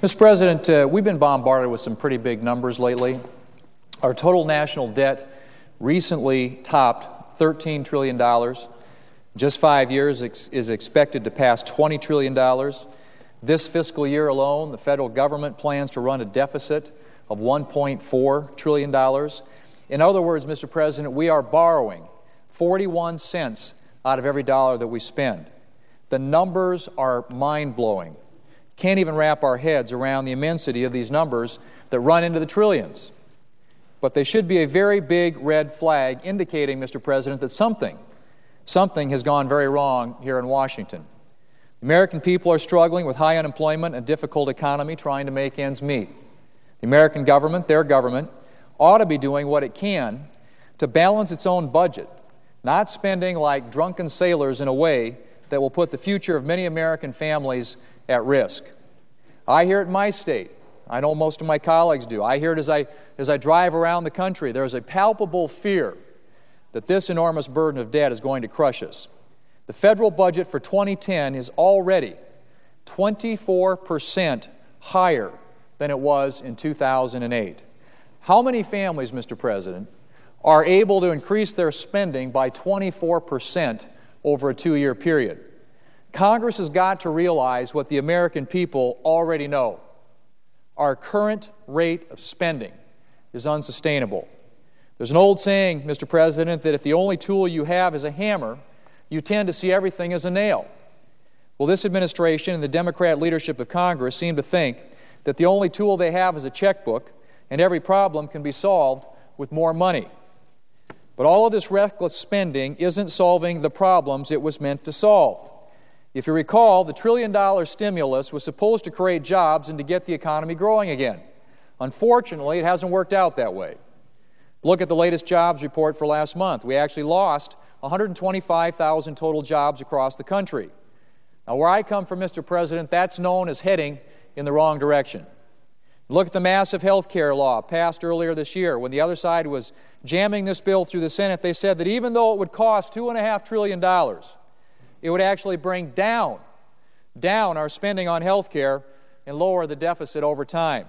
Mr. President, we've been bombarded with some pretty big numbers lately. Our total national debt recently topped $13 trillion. Just 5 years is expected to pass $20 trillion. This fiscal year alone, the federal government plans to run a deficit of $1.4 trillion. In other words, Mr. President, we are borrowing 41 cents out of every dollar that we spend. The numbers are mind-blowing. Can't even wrap our heads around the immensity of these numbers that run into the trillions. But they should be a very big red flag indicating, Mr. President, that something has gone very wrong here in Washington. The American people are struggling with high unemployment and a difficult economy, trying to make ends meet. The American government, their government, ought to be doing what it can to balance its own budget, not spending like drunken sailors in a way that will put the future of many American families at risk. I hear it in my state. I know most of my colleagues do. I hear it as I drive around the country. There's a palpable fear that this enormous burden of debt is going to crush us. The federal budget for 2010 is already 24% higher than it was in 2008. How many families, Mr. President, are able to increase their spending by 24% over a 2-year period? Congress has got to realize what the American people already know. Our current rate of spending is unsustainable. There's an old saying, Mr. President, that if the only tool you have is a hammer, you tend to see everything as a nail. Well, this administration and the Democrat leadership of Congress seem to think that the only tool they have is a checkbook, and every problem can be solved with more money. But all of this reckless spending isn't solving the problems it was meant to solve. If you recall, the trillion-dollar stimulus was supposed to create jobs and to get the economy growing again. Unfortunately, it hasn't worked out that way. Look at the latest jobs report for last month. We actually lost 125,000 total jobs across the country. Now, where I come from, Mr. President, that's known as heading in the wrong direction. Look at the massive health care law passed earlier this year. When the other side was jamming this bill through the Senate, they said that even though it would cost $2.5 trillion, it would actually bring down our spending on health care and lower the deficit over time.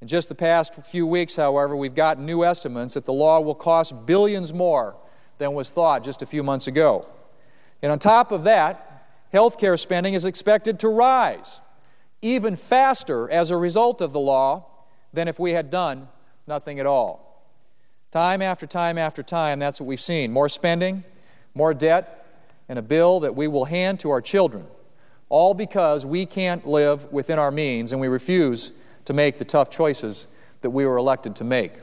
In just the past few weeks, however, we've gotten new estimates that the law will cost billions more than was thought just a few months ago. And on top of that, health care spending is expected to rise even faster as a result of the law than if we had done nothing at all. Time after time after time, that's what we've seen. More spending, more debt, and a bill that we will hand to our children, all because we can't live within our means and we refuse to make the tough choices that we were elected to make.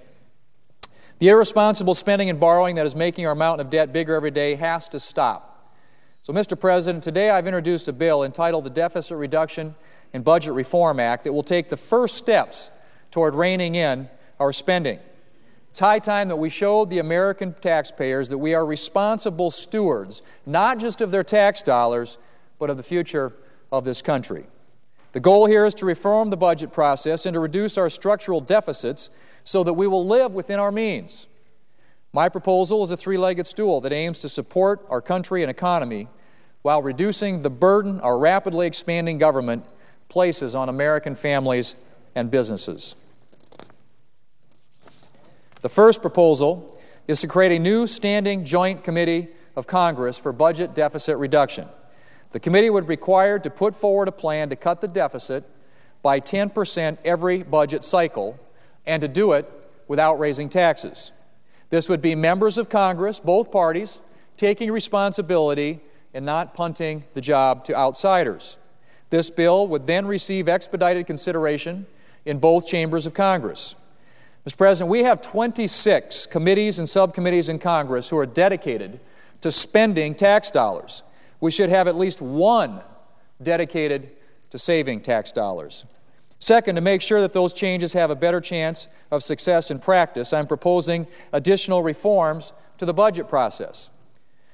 The irresponsible spending and borrowing that is making our mountain of debt bigger every day has to stop. So, Mr. President, today I've introduced a bill entitled the Deficit Reduction and Budget Reform Act that will take the first steps toward reining in our spending. It's high time that we showed the American taxpayers that we are responsible stewards, not just of their tax dollars, but of the future of this country. The goal here is to reform the budget process and to reduce our structural deficits so that we will live within our means. My proposal is a three-legged stool that aims to support our country and economy while reducing the burden our rapidly expanding government places on American families and businesses. The first proposal is to create a new standing joint committee of Congress for budget deficit reduction. The committee would be required to put forward a plan to cut the deficit by 10% every budget cycle and to do it without raising taxes. This would be members of Congress, both parties, taking responsibility and not punting the job to outsiders. This bill would then receive expedited consideration in both chambers of Congress. Mr. President, we have 26 committees and subcommittees in Congress who are dedicated to spending tax dollars. We should have at least one dedicated to saving tax dollars. Second, to make sure that those changes have a better chance of success in practice, I'm proposing additional reforms to the budget process.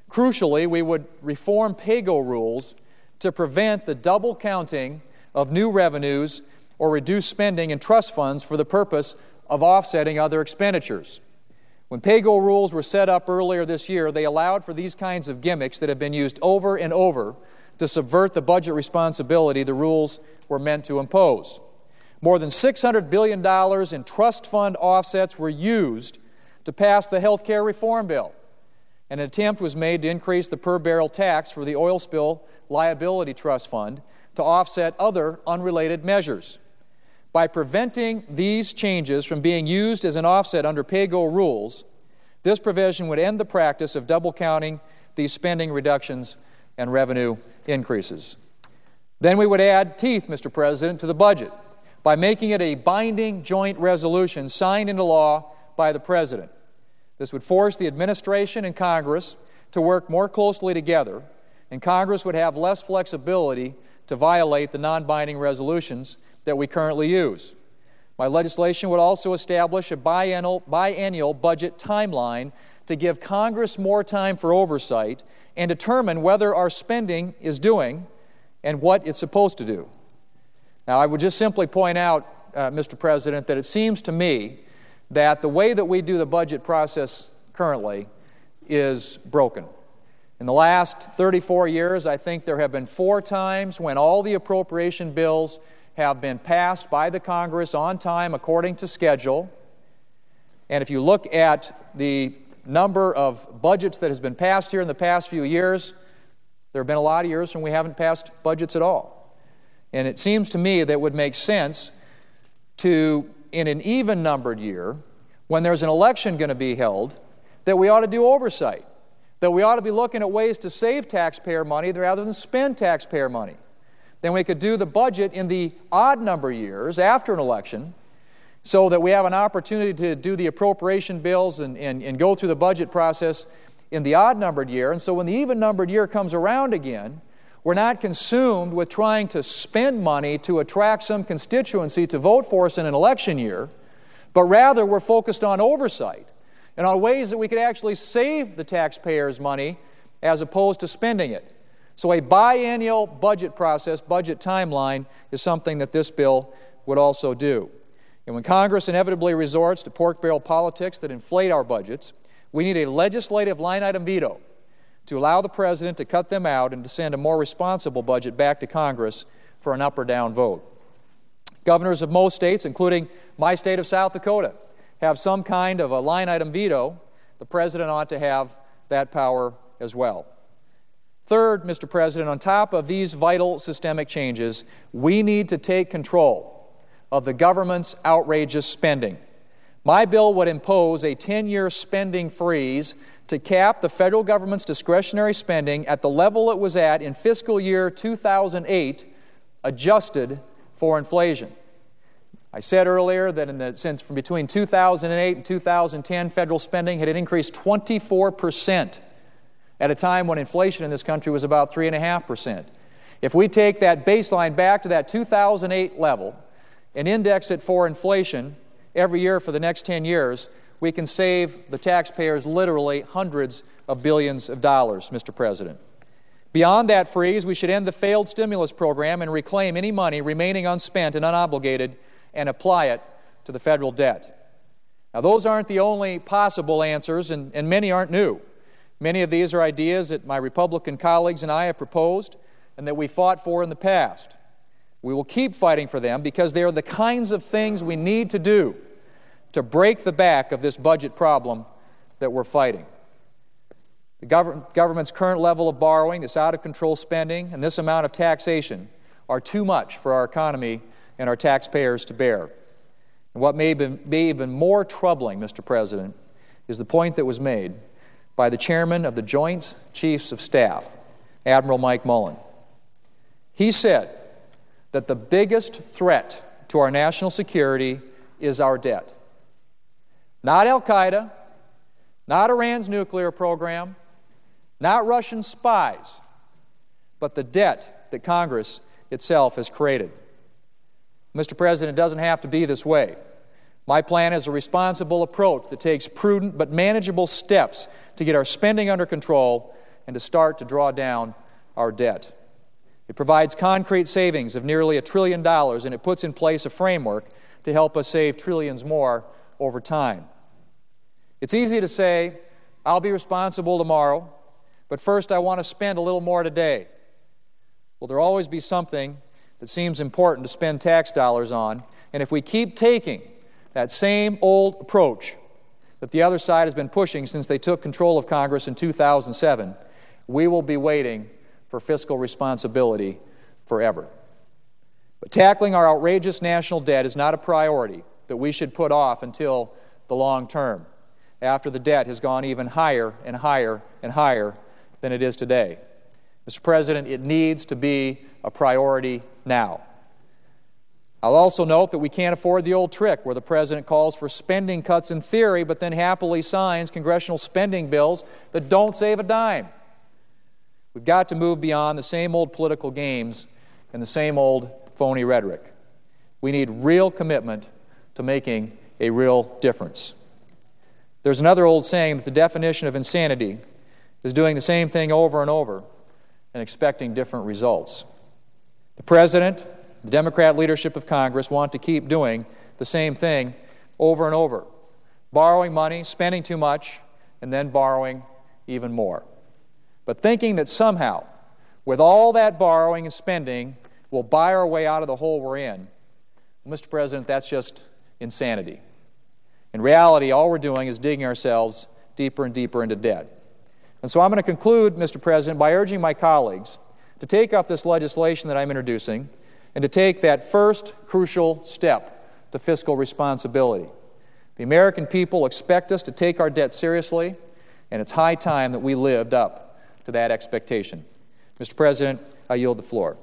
Crucially, we would reform pay-go rules to prevent the double counting of new revenues or reduce spending in trust funds for the purpose of offsetting other expenditures. When pay-go rules were set up earlier this year, they allowed for these kinds of gimmicks that have been used over and over to subvert the budget responsibility the rules were meant to impose. More than $600 billion in trust fund offsets were used to pass the health care reform bill. An attempt was made to increase the per-barrel tax for the oil spill liability trust fund to offset other unrelated measures. By preventing these changes from being used as an offset under pay-go rules, this provision would end the practice of double-counting these spending reductions and revenue increases. Then we would add teeth, Mr. President, to the budget by making it a binding joint resolution signed into law by the President. This would force the administration and Congress to work more closely together, and Congress would have less flexibility to violate the non-binding resolutions that we currently use. My legislation would also establish a biennial budget timeline to give Congress more time for oversight and determine whether our spending is doing and what it's supposed to do. Now, I would just simply point out, Mr. President, that it seems to me that the way that we do the budget process currently is broken. In the last 34 years, I think there have been 4 times when all the appropriation bills have been passed by the Congress on time according to schedule. And if you look at the number of budgets that has been passed here in the past few years, there have been a lot of years when we haven't passed budgets at all. And it seems to me that it would make sense to, in an even-numbered year, when there's an election going to be held, that we ought to do oversight, that we ought to be looking at ways to save taxpayer money rather than spend taxpayer money. Then we could do the budget in the odd-number years after an election so that we have an opportunity to do the appropriation bills and go through the budget process in the odd-numbered year. And so when the even-numbered year comes around again, we're not consumed with trying to spend money to attract some constituency to vote for us in an election year, but rather we're focused on oversight and on ways that we could actually save the taxpayers' money as opposed to spending it. So a biennial budget process, budget timeline, is something that this bill would also do. And when Congress inevitably resorts to pork barrel politics that inflate our budgets, we need a legislative line-item veto to allow the President to cut them out and to send a more responsible budget back to Congress for an up or down vote. Governors of most states, including my state of South Dakota, have some kind of a line-item veto. The President ought to have that power as well. Third, Mr. President, on top of these vital systemic changes, we need to take control of the government's outrageous spending. My bill would impose a 10-year spending freeze to cap the federal government's discretionary spending at the level it was at in fiscal year 2008, adjusted for inflation. I said earlier that since from between 2008 and 2010, federal spending had increased 24% at a time when inflation in this country was about 3.5%. If we take that baseline back to that 2008 level and index it for inflation every year for the next 10 years, we can save the taxpayers literally hundreds of billions of dollars, Mr. President. Beyond that freeze, we should end the failed stimulus program and reclaim any money remaining unspent and unobligated and apply it to the federal debt. Now, those aren't the only possible answers, and many aren't new. Many of these are ideas that my Republican colleagues and I have proposed and that we fought for in the past. We will keep fighting for them because they are the kinds of things we need to do to break the back of this budget problem that we're fighting. The government's current level of borrowing, this out-of-control spending, and this amount of taxation are too much for our economy and our taxpayers to bear. And what may be even more troubling, Mr. President, is the point that was made by the chairman of the Joint Chiefs of Staff, Admiral Mike Mullen. He said that the biggest threat to our national security is our debt. Not al-Qaeda, not Iran's nuclear program, not Russian spies, but the debt that Congress itself has created. Mr. President, it doesn't have to be this way. My plan is a responsible approach that takes prudent but manageable steps to get our spending under control and to start to draw down our debt. It provides concrete savings of nearly $1 trillion, and it puts in place a framework to help us save trillions more over time. It's easy to say, I'll be responsible tomorrow, but first I want to spend a little more today. Will there always be something that seems important to spend tax dollars on, and if we keep taking that same old approach that the other side has been pushing since they took control of Congress in 2007, we will be waiting for fiscal responsibility forever. But tackling our outrageous national debt is not a priority that we should put off until the long term, after the debt has gone even higher and higher and higher than it is today. Mr. President, it needs to be a priority now. I'll also note that we can't afford the old trick where the President calls for spending cuts in theory but then happily signs congressional spending bills that don't save a dime. We've got to move beyond the same old political games and the same old phony rhetoric. We need real commitment to making a real difference. There's another old saying that the definition of insanity is doing the same thing over and over and expecting different results. The President, the Democrat leadership of Congress want to keep doing the same thing over and over, borrowing money, spending too much, and then borrowing even more. But thinking that somehow, with all that borrowing and spending, we'll buy our way out of the hole we're in, well, Mr. President, that's just insanity. In reality, all we're doing is digging ourselves deeper and deeper into debt. And so I'm going to conclude, Mr. President, by urging my colleagues to take up this legislation that I'm introducing and to take that first crucial step to fiscal responsibility. The American people expect us to take our debt seriously, and it's high time that we lived up to that expectation. Mr. President, I yield the floor.